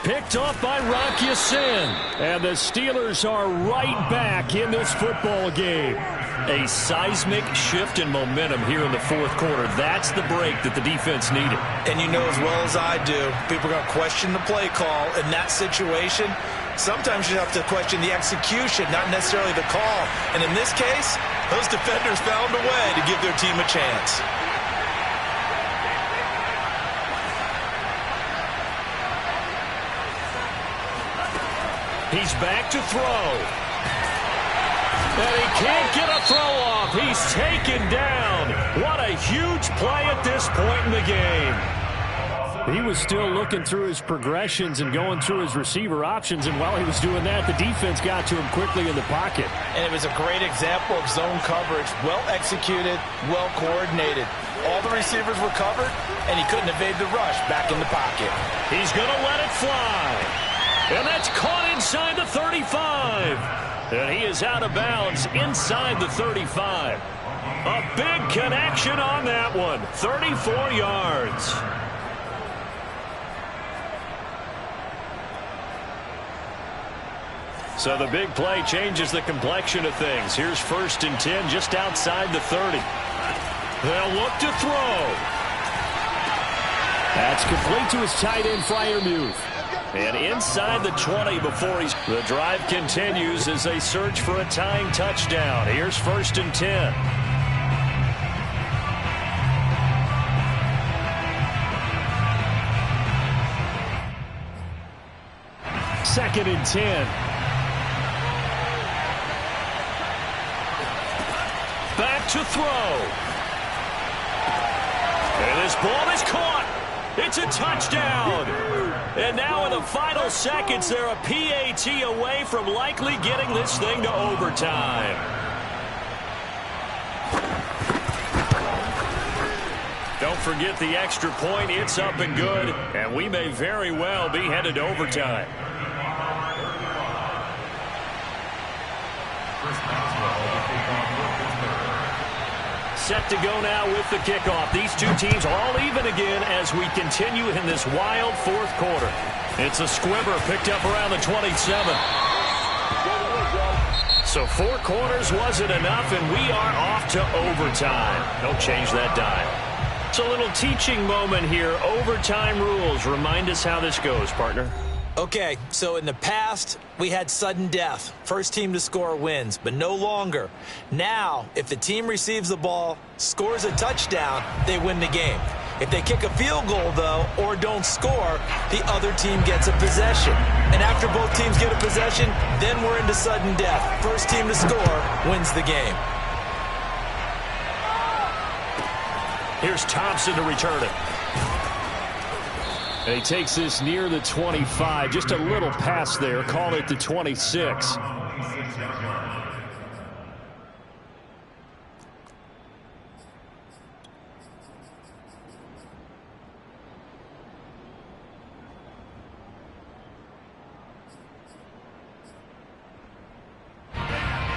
Picked off by Rock Ya-Sin. And the Steelers are right back in this football game. A seismic shift in momentum here in the 4th quarter. That's the break that the defense needed. And you know as well as I do, people are going to question the play call in that situation. Sometimes you have to question the execution, not necessarily the call. And in this case, those defenders found a way to give their team a chance. He's back to throw. And he can't get a throw off. He's taken down. What a huge play at this point in the game. He was still looking through his progressions and going through his receiver options, and while he was doing that, the defense got to him quickly in the pocket. And it was a great example of zone coverage. Well executed, well coordinated. All the receivers were covered, and he couldn't evade the rush back in the pocket. He's going to let it fly. And that's caught inside the 35. And he is out of bounds inside the 35. A big connection on that one. 34 yards. So the big play changes the complexion of things. Here's 1st and 10 just outside the 30. They'll look to throw. That's complete to his tight end, Freiermuth. And inside the 20 before he's... The drive continues as they search for a tying touchdown. Here's 1st and 10. Second and 10. Back to throw. And this ball is caught. It's a touchdown. And now in the final seconds, they're a PAT away from likely getting this thing to overtime. Don't forget the extra point. It's up and good. And we may very well be headed to overtime. Set to go now with the kickoff. These two teams all even again as we continue in this wild 4th quarter. It's a squibber picked up around the 27. So 4 quarters wasn't enough, and we are off to overtime. Don't change that dial. It's a little teaching moment here. Overtime rules. Remind us how this goes, partner. Okay, so in the past, we had sudden death. First team to score wins, but no longer. Now, if the team receives the ball, scores a touchdown, they win the game. If they kick a field goal, though, or don't score, the other team gets a possession. And after both teams get a possession, then we're into sudden death. First team to score wins the game. Here's Thompson to return it. And he takes this near the 25. Just a little pass there. Call it the 26.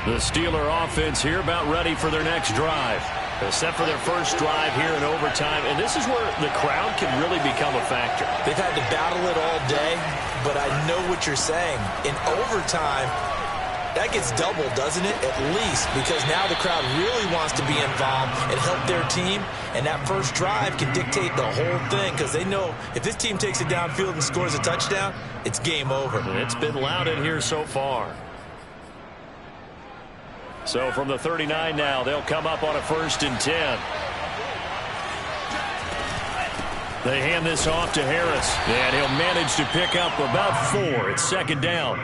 The Steeler offense here about ready for their next drive. Set for their first drive here in overtime. And this is where the crowd can really become a factor. They've had to battle it all day, but I know what you're saying. In overtime, that gets doubled, doesn't it? At least, because now the crowd really wants to be involved and help their team. And that first drive can dictate the whole thing because they know if this team takes it downfield and scores a touchdown, it's game over. And it's been loud in here so far. So from the 39 now, they'll come up on a 1st and 10. They hand this off to Harris, and he'll manage to pick up about 4. It's 2nd down.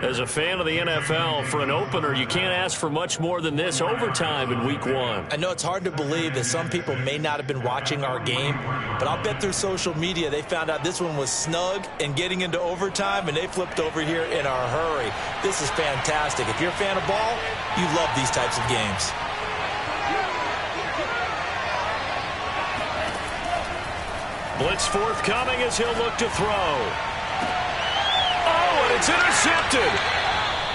As a fan of the NFL, for an opener, you can't ask for much more than this overtime in Week 1. I know it's hard to believe that some people may not have been watching our game, but I'll bet through social media they found out this one was snug and getting into overtime, and they flipped over here in a hurry. This is fantastic. If you're a fan of ball, you love these types of games. Blitz forthcoming as he'll look to throw. It's intercepted.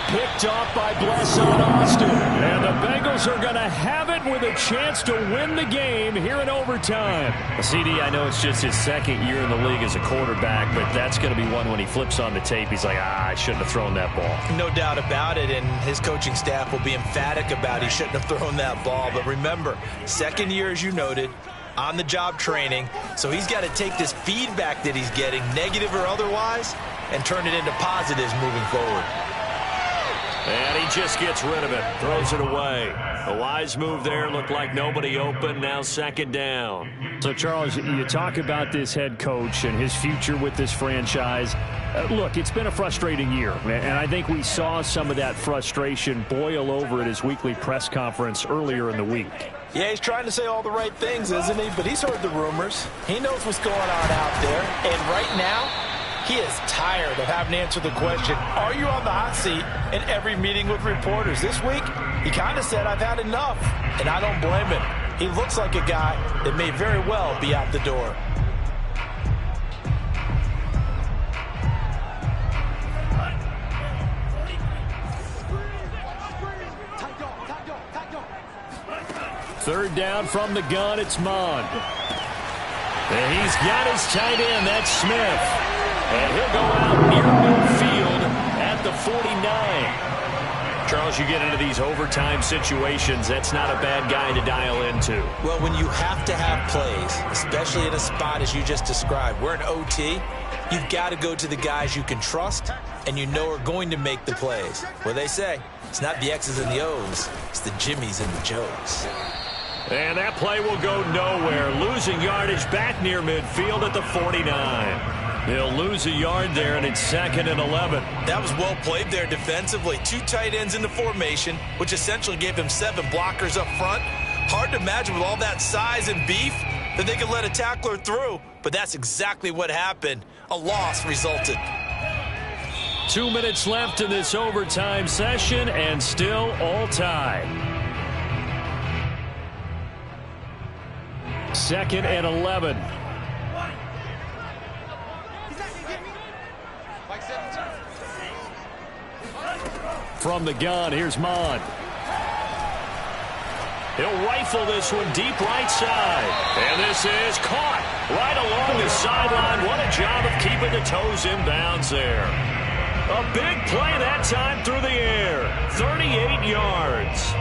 Picked off by Blesson Austin. And the Bengals are going to have it with a chance to win the game here in overtime. CD, I know it's just his 2nd year in the league as a quarterback, but that's going to be one when he flips on the tape. He's like, I shouldn't have thrown that ball. No doubt about it, and his coaching staff will be emphatic about he shouldn't have thrown that ball. But remember, 2nd year, as you noted, on-the-job training, so he's got to take this feedback that he's getting, negative or otherwise, and turn it into positives moving forward. And he just gets rid of it, throws it away. A wise move there, looked like nobody open, now 2nd down. So, Charles, you talk about this head coach and his future with this franchise. Look, it's been a frustrating year, and I think we saw some of that frustration boil over at his weekly press conference earlier in the week. Yeah, he's trying to say all the right things, isn't he? But he's heard the rumors. He knows what's going on out there. And right now, he is tired of having to answer the question, are you on the hot seat, in every meeting with reporters. This week, he kind of said, I've had enough. And I don't blame him. He looks like a guy that may very well be out the door. Third down from the gun, it's Mond. And he's got his tight end, that's Smith. And he'll go out near midfield at the 49. Charles, you get into these overtime situations, that's not a bad guy to dial into. Well, when you have to have plays, especially in a spot as you just described, we're in OT, you've got to go to the guys you can trust and you know are going to make the plays. Well, they say, it's not the X's and the O's, it's the Jimmies and the Joes. And that play will go nowhere. Losing yardage back near midfield at the 49. They'll lose a yard there, and it's 2nd and 11. That was well played there defensively. 2 tight ends in the formation, which essentially gave them 7 blockers up front. Hard to imagine with all that size and beef that they could let a tackler through. But that's exactly what happened. A loss resulted. 2 minutes left in this overtime session, and still all tied. 2nd and 11. From the gun, here's Mond. He'll rifle this one deep right side. And this is caught right along the sideline. What a job of keeping the toes in bounds there. A big play that time through the air. 38 yards.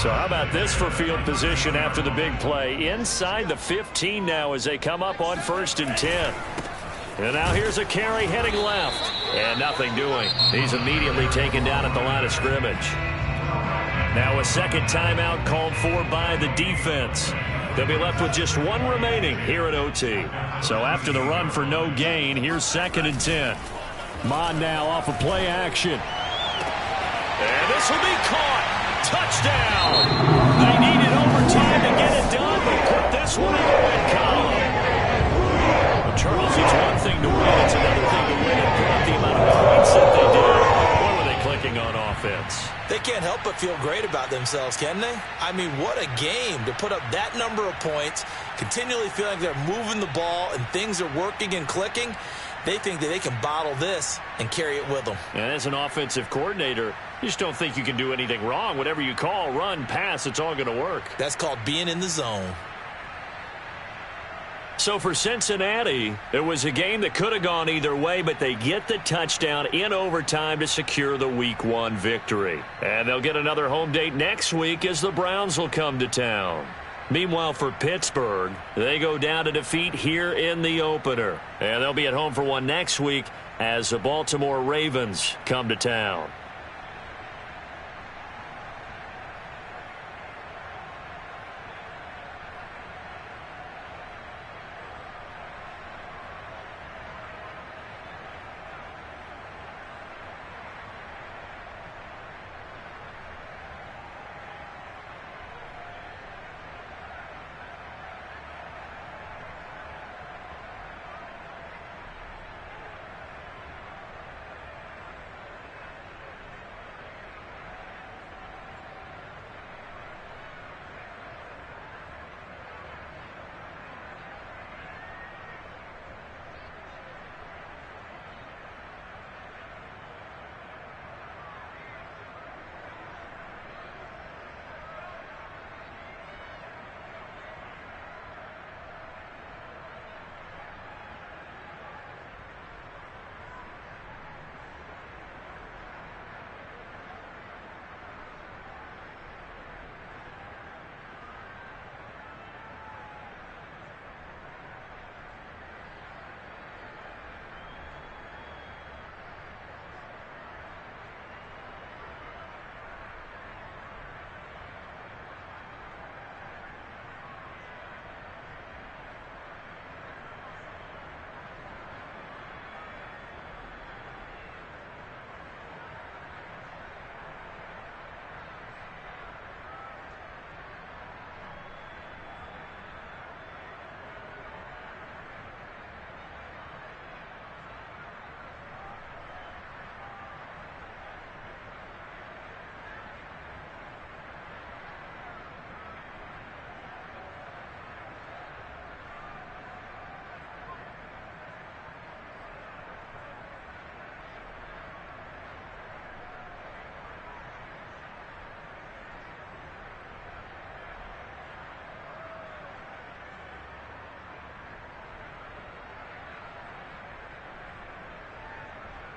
So how about this for field position after the big play? Inside the 15 now as they come up on 1st and 10. And now here's a carry heading left. And nothing doing. He's immediately taken down at the line of scrimmage. Now a second timeout called for by the defense. They'll be left with just 1 remaining here at OT. So after the run for no gain, here's 2nd and 10. Mond now off of play action. And this will be caught. Touchdown! They needed overtime to get it done, but put this one in the win column. Well, Charles, it's one thing to win, it's another thing to win and put up the amount of points that they did. What were they clicking on offense? They can't help but feel great about themselves, can they? I mean, what a game to put up that number of points, continually feeling they're moving the ball and things are working and clicking. They think that they can bottle this and carry it with them. And as an offensive coordinator, you just don't think you can do anything wrong. Whatever you call, run, pass, it's all going to work. That's called being in the zone. So for Cincinnati, it was a game that could have gone either way, but they get the touchdown in overtime to secure the Week 1 victory. And they'll get another home date next week as the Browns will come to town. Meanwhile, for Pittsburgh, they go down to defeat here in the opener. And they'll be at home for one next week as the Baltimore Ravens come to town.